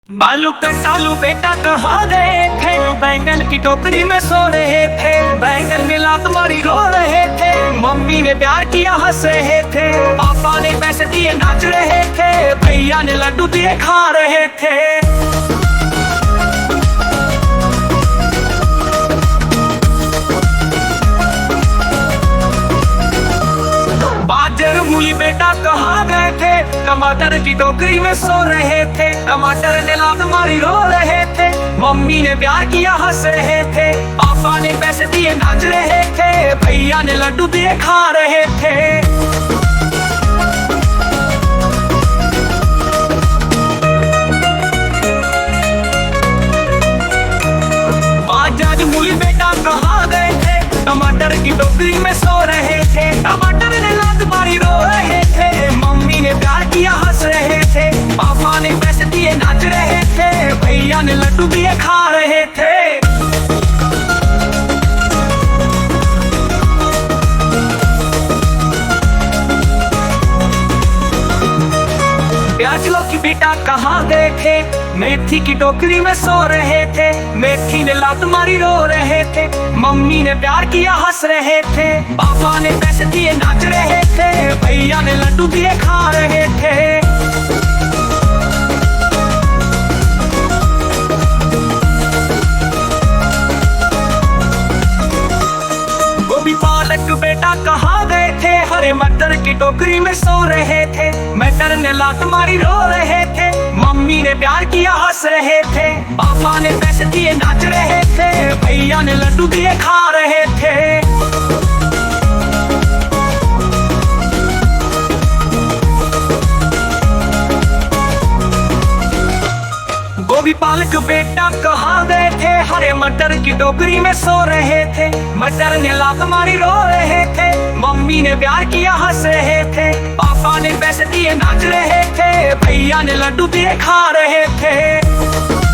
बालू का सालू बेटा कहाँ गए थे? बैंगन की टोकरी में सो रहे थे। बैंगन में लात मारी रो रहे थे। मम्मी ने प्यार किया हंस रहे थे। पापा ने पैसे दिए नाच रहे थे। भैया ने लड्डू दिए खा रहे थे। बाजर मूली बेटा कहाँ गए थे? टमाटर की टोकरी में सो रहे थे। टमाटर ने लात मारी रो रहे थे। मम्मी ने प्यार किया हंस रहे थे। पापा ने पैसे दिए नाच रहे थे। भैया ने लड्डू दिए खा रहे थे। बाजर मूली बेटा कहाँ गए थे? टमाटर की टोकरी में सो रहे थे। टमाटर ने लात मारी रो रहे थे। मम्मी ने प्यार किया हंस रहे थे। पापा ने पैसे दिए नाच रहे थे। भैया ने लड्डू दिए खा रहे थे। प्याज लौकी बेटा कहाँ गए थे? मेथी की टोकरी में सो रहे थे। मेथी ने लात मारी रो रहे थे। मम्मी ने प्यार किया हंस रहे थे। पापा ने पैसे दिए नाच रहे थे। भैया ने लड्डू दिए खा रहे थे। गोभी पालक बेटा कहाँ गए थे? हरे मटर की टोकरी में सो रहे थे। मटर ने लात मारी रो रहे थे। मम्मी ने प्यार किया हंस रहे थे। पापा ने पैसे दिए नाच रहे थे। भैया ने लड्डू दिए खा रहे थे। गोभी पालक बेटा कहाँ गए थे? हरे मटर की टोकरी में सो रहे थे। मटर ने लात मारी रो रहे थे। मम्मी ने प्यार किया हंस रहे थे। पापा ने पैसे दिए नाच रहे थे। भैया ने लड्डू दिए खा रहे थे।